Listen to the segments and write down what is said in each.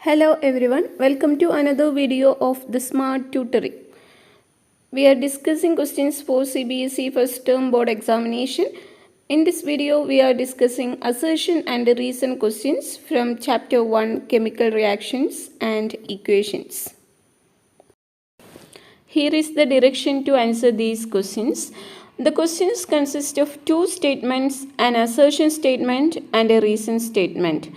Hello everyone, welcome to another video of the Smart Tutoring. We are discussing questions for CBSE first term board examination. In this video, we are discussing assertion and reason questions from chapter 1 chemical reactions and equations. Here is the direction to answer these questions. The questions consist of two statements, an assertion statement and a reason statement.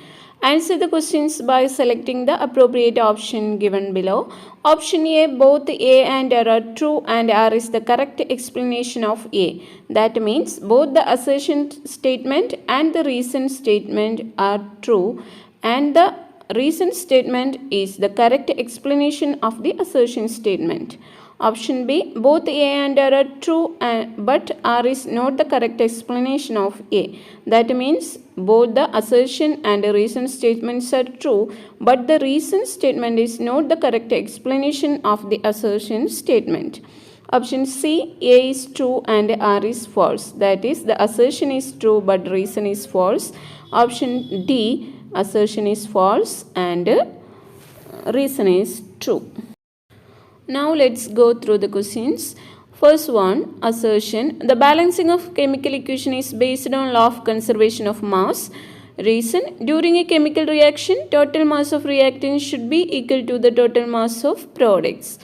Answer the questions by selecting the appropriate option given below. Option A, both A and R are true and R is the correct explanation of A. That means both the assertion statement and the reason statement are true and the reason statement is the correct explanation of the assertion statement. Option B, both A and R are true but R is not the correct explanation of A. That means both the assertion and the reason statements are true but the reason statement is not the correct explanation of the assertion statement. Option C, A is true and R is false. That is, the assertion is true but reason is false. Option D, assertion is false and reason is true. Now let's go through the questions. First one, assertion. The balancing of chemical equation is based on law of conservation of mass. Reason, during a chemical reaction, total mass of reactants should be equal to the total mass of products.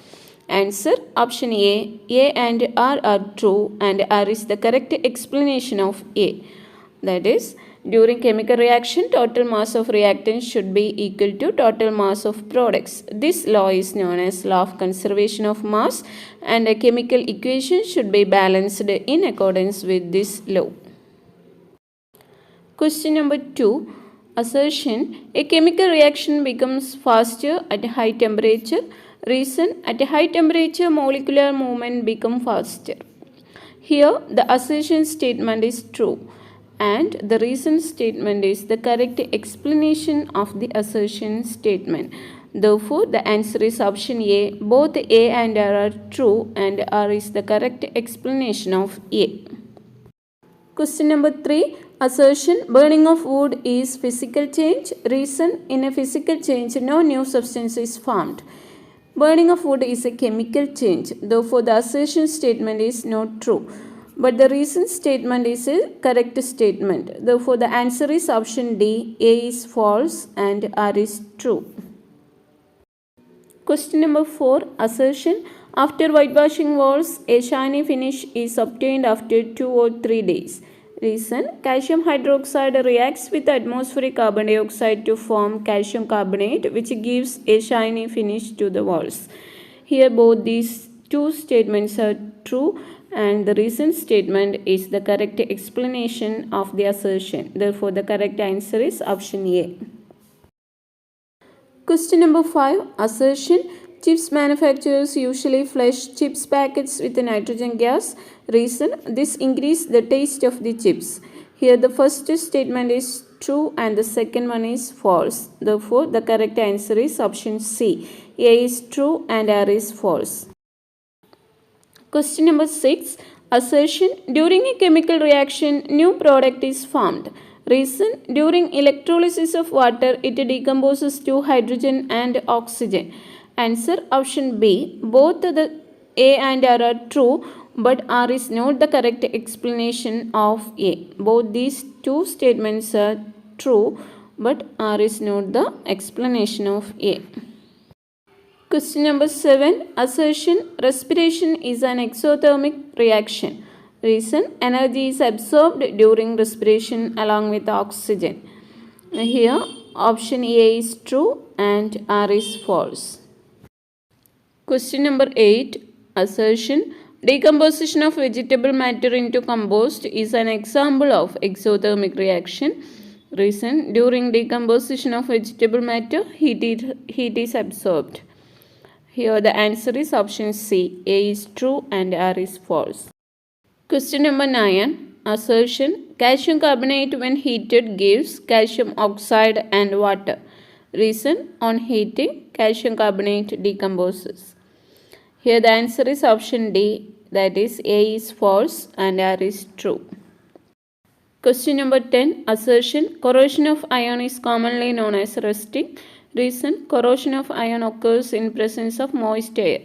Answer, option A and R are true and R is the correct explanation of A. That is, during chemical reaction, total mass of reactants should be equal to total mass of products. This law is known as law of conservation of mass and a chemical equation should be balanced in accordance with this law. Question number 2. Assertion. A chemical reaction becomes faster at high temperature. Reason, at a high temperature, molecular movement becomes faster. Here, the assertion statement is true and the reason statement is the correct explanation of the assertion statement. Therefore, the answer is option A. Both A and R are true and R is the correct explanation of A. Question number 3. Assertion. Burning of wood is physical change. Reason, in a physical change, no new substance is formed. Burning of wood is a chemical change. Therefore, the assertion statement is not true. But the reason statement is a correct statement. Therefore, the answer is option D. A is false and R is true. Question number 4. Assertion. After whitewashing walls, a shiny finish is obtained after 2 or 3 days. Reason, calcium hydroxide reacts with atmospheric carbon dioxide to form calcium carbonate, which gives a shiny finish to the walls. Here both these two statements are true and the reason statement is the correct explanation of the assertion. Therefore, the correct answer is option A. Question number 5. Assertion. Chips manufacturers usually flush chips packets with nitrogen gas. Reason, this increases the taste of the chips. Here the first statement is true and the second one is false. Therefore, the correct answer is option C. A is true and R is false. Question number 6. Assertion. During a chemical reaction, new product is formed. Reason, during electrolysis of water, it decomposes to hydrogen and oxygen. Answer, option B. Both the A and R are true, but R is not the correct explanation of A. Both these two statements are true, but R is not the explanation of A. Question number 7. Assertion. Respiration is an exothermic reaction. Reason, energy is absorbed during respiration along with oxygen. Here, option A is true and R is false. Question number 8. Assertion. Decomposition of vegetable matter into compost is an example of exothermic reaction. Reason, during decomposition of vegetable matter, heat is absorbed. Here the answer is option C. A is true and R is false. Question number 9. Assertion. Calcium carbonate when heated gives calcium oxide and water. Reason, on heating, calcium carbonate decomposes. Here the answer is option D. That is, A is false and R is true. Question number 10. Assertion. Corrosion of iron is commonly known as rusting. Reason. Corrosion of iron occurs in presence of moist air.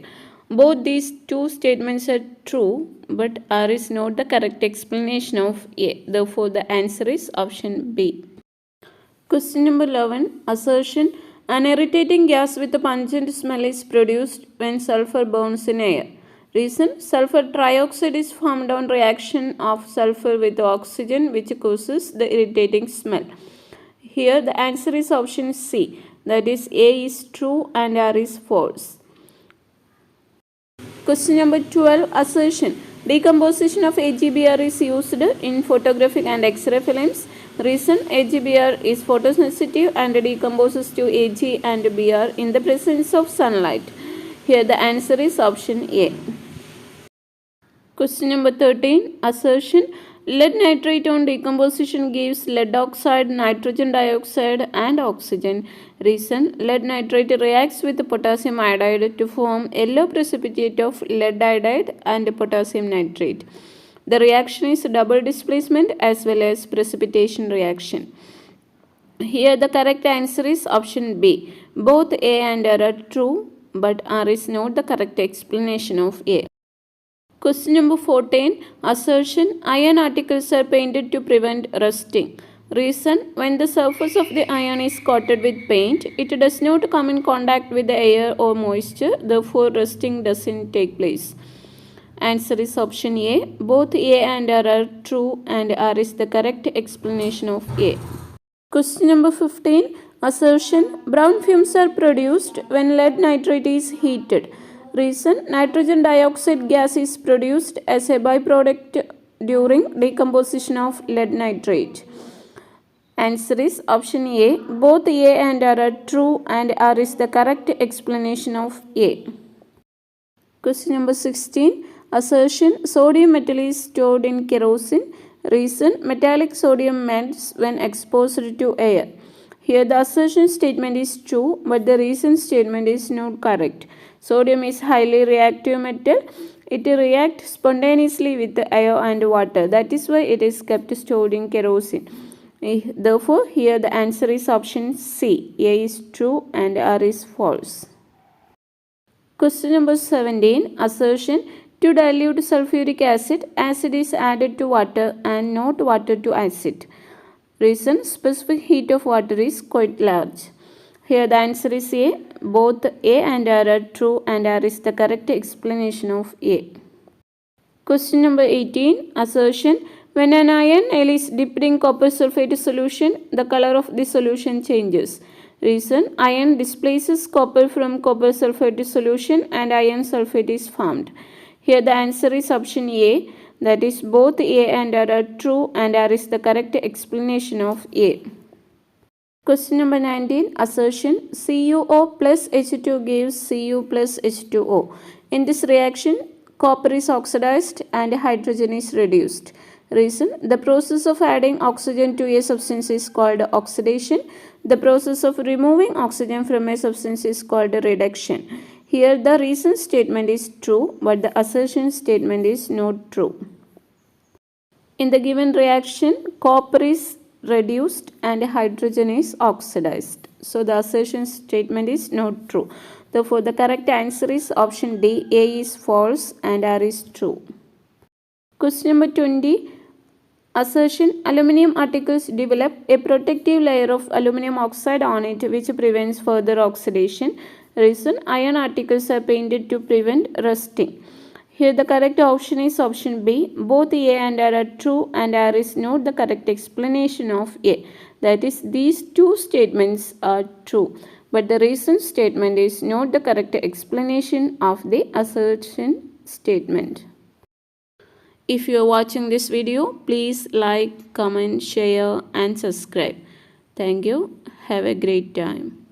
Both these two statements are true, but R is not the correct explanation of A. Therefore, the answer is option B. Question number 11. Assertion. An irritating gas with a pungent smell is produced when sulfur burns in air. Reason. Sulfur trioxide is formed on reaction of sulfur with oxygen, which causes the irritating smell. Here the answer is option C. That is, A is true and R is false. Question number 12. Assertion. Decomposition of AgBr is used in photographic and X-ray films. Reason. AgBr is photosensitive and decomposes to Ag and Br in the presence of sunlight. Here the answer is option A. Question number 13. Assertion. Lead nitrate on decomposition gives lead oxide, nitrogen dioxide and oxygen. Reason. Lead nitrate reacts with potassium iodide to form yellow precipitate of lead iodide and potassium nitrate. The reaction is double displacement as well as precipitation reaction. Here the correct answer is option B. Both A and R are true, but R is not the correct explanation of A. Question number 14. Assertion. Iron articles are painted to prevent rusting. Reason. When the surface of the iron is coated with paint, it does not come in contact with the air or moisture, therefore rusting doesn't take place. Answer is option A. Both A and R are true and R is the correct explanation of A. Question number 15. Assertion. Brown fumes are produced when lead nitrate is heated. Reason. Nitrogen dioxide gas is produced as a byproduct during decomposition of lead nitrate. Answer is option A. Both A and R are true and R is the correct explanation of A. Question number 16. Assertion. Sodium metal is stored in kerosene. Reason. Metallic sodium melts when exposed to air. Here the assertion statement is true, but the reason statement is not correct. Sodium is highly reactive metal. It reacts spontaneously with the air and water. That is why it is kept stored in kerosene. Therefore, here the answer is option C. A is true and R is false. Question number 17. Assertion. To dilute sulfuric acid, acid is added to water and not water to acid. Reason. Specific heat of water is quite large. Here the answer is A. Both A and R are true and R is the correct explanation of A. Question number 18. Assertion. When an iron nail is dipped in copper sulfate solution, the color of the solution changes. Reason. Iron displaces copper from copper sulfate solution and iron sulfate is formed. Here the answer is option A. That is, both A and R are true and R is the correct explanation of A. Question number 19. Assertion. CuO plus H2 gives Cu plus H2O. In this reaction, copper is oxidized and hydrogen is reduced. Reason. The process of adding oxygen to a substance is called oxidation. The process of removing oxygen from a substance is called reduction. Here the reason statement is true, but the assertion statement is not true. In the given reaction, copper is reduced and hydrogen is oxidized. So the assertion statement is not true. Therefore, the correct answer is option D. A is false and R is true. Question number 20. Assertion. Aluminum articles develop a protective layer of aluminum oxide on it which prevents further oxidation. Reason. Iron articles are painted to prevent rusting. Here the correct option is option B. Both A and R are true and R is not the correct explanation of A. That is, these two statements are true, but the reason statement is not the correct explanation of the assertion statement. If you are watching this video, please like, comment, share and subscribe. Thank you. Have a great time.